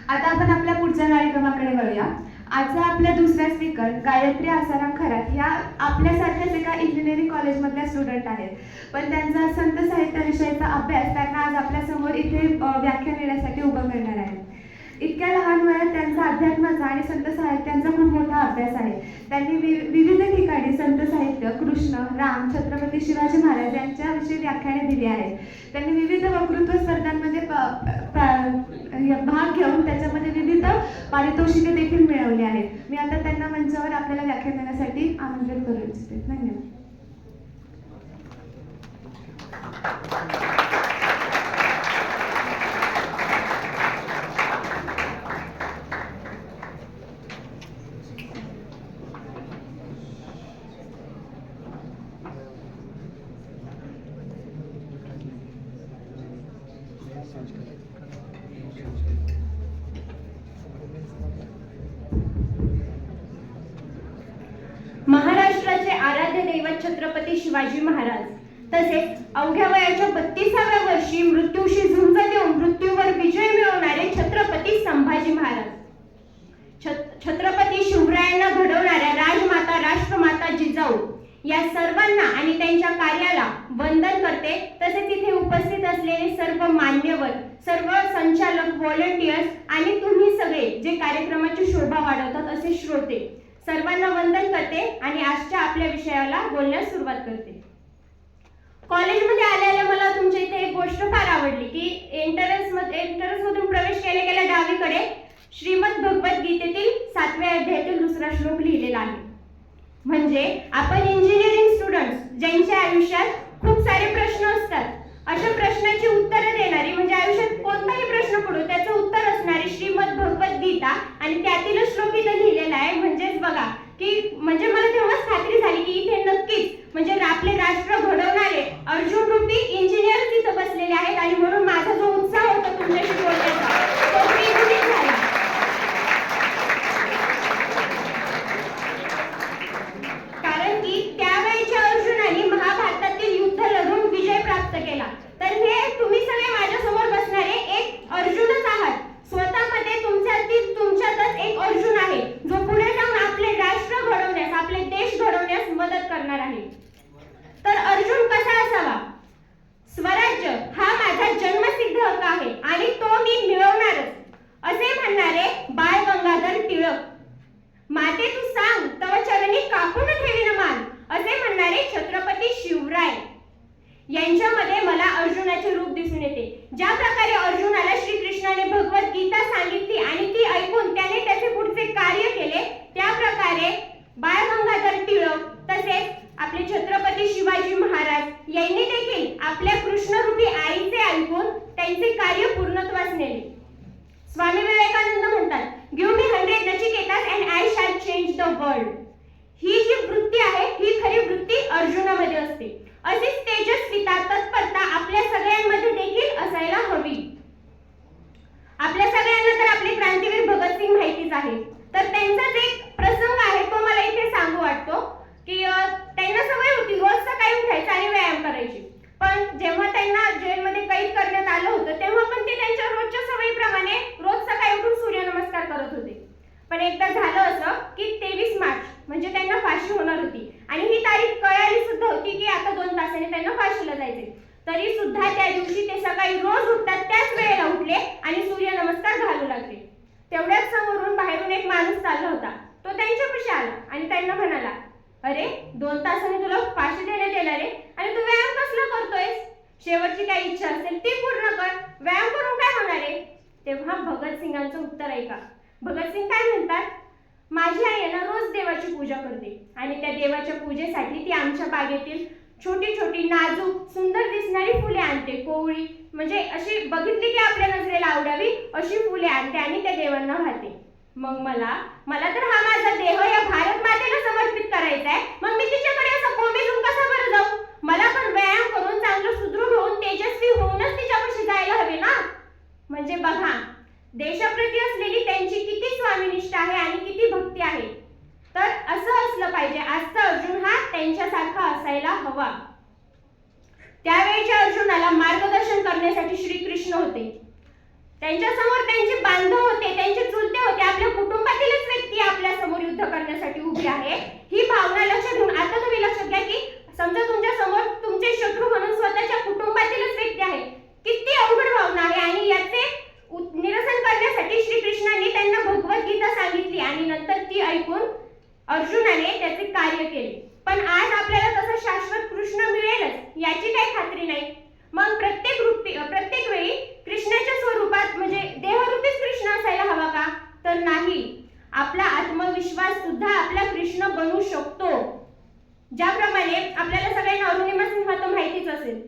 आता आपण आपल्या पुढच्या कार्यक्रमाकडे वळूया. आजचा आपला दुसरा स्पीकर गायत्री आसाराम खरात ह्या आपल्यासारख्याच एका इंजिनिअरिंग कॉलेजमधल्या स्टुडंट आहेत. पण त्यांचा संत साहित्य विषयाचा अभ्यास त्यांना आज आपल्यासमोर इथे व्याख्यान देण्यासाठी उभं करणार आहे. इतक्या लहान वयात त्यांचा अध्यात्माचा आणि संत साहित्यांचा खूप मोठा अभ्यास आहे. त्यांनी विविध ठिकाणी संत साहित्य, कृष्ण, राम, छत्रपती शिवाजी महाराज यांच्याविषयी व्याख्याने दिली आहेत. त्यांनी विविध वक्तृत्व स्पर्धांमध्ये भाग घेऊन त्याच्यामध्ये विविध पारितोषिके देखील मिळवली आहेत. मी आता त्यांना मंचावर आपल्याला व्याख्यान देण्यासाठी आमंत्रित करू इच्छिते. धन्यवाद. महाराष्ट्राचे आराध्य दैवत छत्रपती शिवाजी महाराज तसेच अवघ्या वयाच्या 32व्या वर्षी मृत्यूशी झुंज देऊन मृत्यूवर विजय मिळवणारे छत्रपती संभाजी महाराज, छत्रपती शिवरायांना घडवणाऱ्या राजमाता राष्ट्रमाता जिजाऊ या सर्वांना आणि त्यांच्या कार्याला वंदन करते. तसेच इथे उपस्थित असलेले सर्व मान्यवर, सर्व संचालक, व्हॉलंटियर्स आणि तुम्ही सगळे जे कार्यक्रमाची शोभा वाढवतात असे श्रोते सर्वांना वंदन करते आणि आजच्या आपल्या विषयाला बोलण्यास सुरुवात करते. कॉलेजमध्ये आल्याला मला तुमच्या इथे एक गोष्ट फार आवडली की एंट्रन्स मधून प्रवेश केल्या डावीकडे श्रीमद भगवद्गीतेतील 7व्या अध्यायातील दुसरा श्लोक लिहिलेला आहे. म्हणजे आपण इंजिनिअरिंग स्टुडंट्स ज्यांच्या आयुष्यात खूप सारे प्रश्न असतात, अशा प्रश्नाची उत्तरं देणारी, म्हणजे आयुष्यात कोणताही प्रश्न पडो त्याचं उत्तर असणारी श्रीमद भगवद्गीता आणि त्यातील श्लोक इथं लिहिलेला आहे. म्हणजेच बघा की म्हणजे मला तेव्हाच खात्री झाली की इथे नक्कीच म्हणजे आपले राष्ट्र घडवणारे अर्जुन रूपी इंजिनियर तिथं बसलेले आहेत आणि म्हणून माझा जो उत्साह होता तुमच्याशी बोलण्याचा तो द्विगुणित झाला. कारण की त्यावेळेच्या अर्जुनाने महाभारतातील युद्ध लढून विजय प्राप्त केला. तर हे तुम्ही सगळे माझ्या समोर बसणारे एक अर्जुनच आहात. स्वतःमध्ये तुमच्यातच एक अर्जुन आहे जो पुढे जाऊन आपले राष्ट्र घडवण्यास, आपले देश घडवण्यास मदत करणार आहे. तर अर्जुन कसा असावा? स्वराज्य हा माझा जन्मसिद्ध हक्क आहे आणि तो मी मिळवणारच असे म्हणणारे बाळ गंगाधर टिळक. माते तू सांग तव चरणी कापून ठेवीन मान असे म्हणणारे छत्रपती शिवराय. यांच्यामध्ये मला अर्जुनाचे रूप दिसून येते. ज्या प्रकारे अर्जुनाला श्रीकृष्णाने भगवद्गीता सांगितली आणि ती ऐकून त्याने त्याचे पुढचे कार्य केले, त्या प्रकारे बाळ गंगाधर टिळक तसेच आपले छत्रपती शिवाजी महाराज यांनी देखील आपल्या कृष्णरूपी आईचे ऐकून त्यांचे कार्य पूर्णत्वास नेले. स्वामी विवेकानंद म्हणतात, give me 100 Nachiketas and I shall change the world. ही जी वृत्ती आहे ही खरी वृत्ती अर्जुनामध्ये असते. अशीच तेजस्विता, तत्परता आपल्या सगळ्यांमध्ये देखील असायला हवी. आपल्या सगळ्यांना तर आपले क्रांतीवीर भगतसिंग माहितीच आहे. तर त्यांचाच एक प्रसंग आहे तो मला इथे सांगू वाटतो की त्यांना सवय होती रोज सकाळी उठायचं आणि व्यायाम करायची. पण जेव्हा त्यांना जेलमध्ये कैद करण्यात आलं होतं तेव्हा पण ते त्यांच्या रोजच्या सवयीप्रमाणे रोज सकाळी उठून सूर्यनमस्कार करत होते. पण एकदा झालं असं की 23 मार्च म्हणजे त्यांना फाशी होणार होती आणि ही तारीख कळाली सुद्धा होती की आता 2 तासांनी त्यांना फाशीला जायचे. तरी सुद्धा त्या दिवशी ते सकाळी रोज उठतात त्याच वेळेला उठले आणि सूर्यनमस्कार घालू लागले. तेवढ्याच समोरून बाहेरून एक माणूस चालला होता. तो त्यांच्यापाशी आला आणि त्यांना म्हणाला, अरे 2 तासांनी तुला फाशी देण्यात येणार आहे आणि तू व्यायाम कसला करतोयस? शेवटची काही इच्छा असेल ती पूर्ण कर, व्यायाम करून काय होणार आहे? तेव्हा भगतसिंगांचं उत्तर ऐका. भगतसिंग काय म्हणतात, माझी आई ना रोज देवाची पूजा करते आणि त्या देवाच्या पूजेसाठी ती आमच्या बागेतील छोटी छोटी नाजूक सुंदर दिसणारी फुले आणते. कोवळी म्हणजे अशी बघितली की आपल्या नजरेला आवडावी अशी फुले आणते आणि त्या देवांना वाहते. मग मला तर हा माझा देह या भारत मातेला समर्पित करायचा आहे. मग मी तिच्याकडे असं कोमेजून कसा बरं जाऊ? मला पण व्यायाम करून चांगलं सुदृढ होऊन तेजस्वी होऊनच तिच्यापाशी जायला हवे ना. म्हणजे बघा देशाप्रती असलेली त्यांची किती स्वामीनिष्ठा आहे आणि किती भक्ती आहे. तर असं असलं पाहिजे. आजचा अर्जुन हा त्यांच्यासारखा असायला हवा. त्यावेळच्या अर्जुनाला मार्गदर्शन करण्यासाठी श्रीकृष्ण होते. त्यांच्या समोर त्यांचे बांधव होते, केले, पण आज आपल्याला तसा शाश्वत कृष्ण मिळेलच याची काही खात्री नाही. मग प्रत्येक वेळी कृष्णाच्या स्वरूपात म्हणजे देहरूपीच कृष्ण असायला हवा का? तर नाही. आपला आत्मविश्वास सुद्धा आपला कृष्ण बनू शकतो. ज्याप्रमाणे आपल्याला सगळ्यांना अरुणिमा सिन्हा तर माहितीच असेल.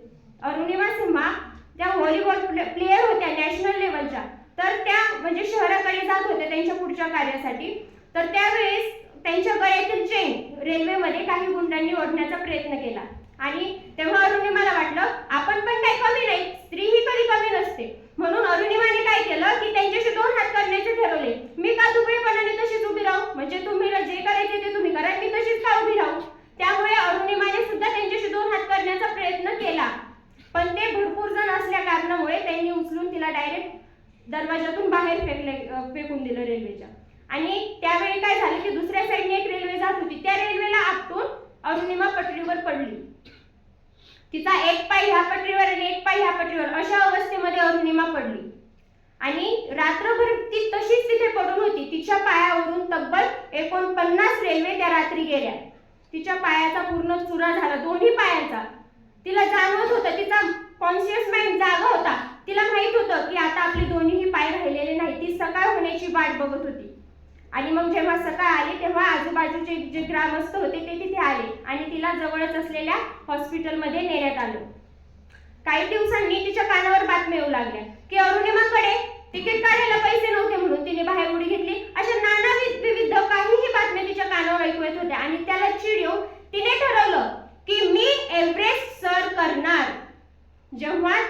अरुणिमा सिन्हा त्या व्हॉलीबॉल प्लेयर होत्या नॅशनल लेवलच्या. तर त्या म्हणजे शहराकडे जात होत्या त्यांच्या पुढच्या कार्यासाठी. तर त्यावेळेस त्यांच्या गळ्यातील चेन रेल्वेमध्ये काही गुंडांनी ओढण्याचा प्रयत्न केला आणि तेव्हा अरुणिमाला वाटलं आपण पण काही कमी नाही, स्त्री ही कधी कमी नसते. म्हणून अरुणिमाने काय केलं की त्यांच्याशी 2 हात करण्याचे ठरवले. मी का दुबळेपणाने तशीच उभी राहू, म्हणजे तुम्ही जे करायचे ते तुम्ही करा, मी तशीच का उभी राहू. त्यामुळे अरुणिमाने सुद्धा त्यांच्याशी 2 हात करण्याचा प्रयत्न केला, पण ते भरपूर जण असल्या कारणामुळे त्यांनी उचलून तिला डायरेक्ट दरवाजातून बाहेर फेकून दिलं रेल्वेच्या. आणि त्यावेळी काय झालं की दुसऱ्या साईडने एक रेल्वे जात होती, त्या रेल्वेला आपटून अरुणिमा पटरीवर पडली. तिचा एक पाय ह्या पटरीवर आणि एक पाय ह्या पटरीवर अशा अवस्थेमध्ये अरुणिमा पडली आणि रात्रभर ती तशीच तिथे पडून होती. तिच्या पायावरून तब्बल 49 रेल्वे त्या रात्री गेल्या. तिच्या पायाचा पूर्ण चुरा झाला, दोन्ही पायांचा. तिला जाणवत होतं, तिचा कॉन्शियस माइंड जागा होता. तिला माहित होतं की आता आपले दोन्हीही पाय राहिलेले नाही. ती सकाळ होण्याची वाट बघत होती. आणि मग जेव्हा सकाळ आली तेव्हा आजूबाजूचे जे ग्रामस्थ होते ते तिथे आले आणि तिला जवळच असलेल्या हॉस्पिटलमध्ये नेण्यात आलं. काही दिवसांनी तिच्या कानावर बातम्या येऊ लागल्या की अरुणिमाकडे तिकीट काढायला पैसे नव्हते म्हणून तिने बाहेर उडी घेतली. अशा नाना विविध काहीही बातम्या तिच्या कानावर ऐकू येत होत्या आणि त्याला चीड येऊन तिने ठरवलं की मी एव्हरेस्ट सर करणार. जेव्हा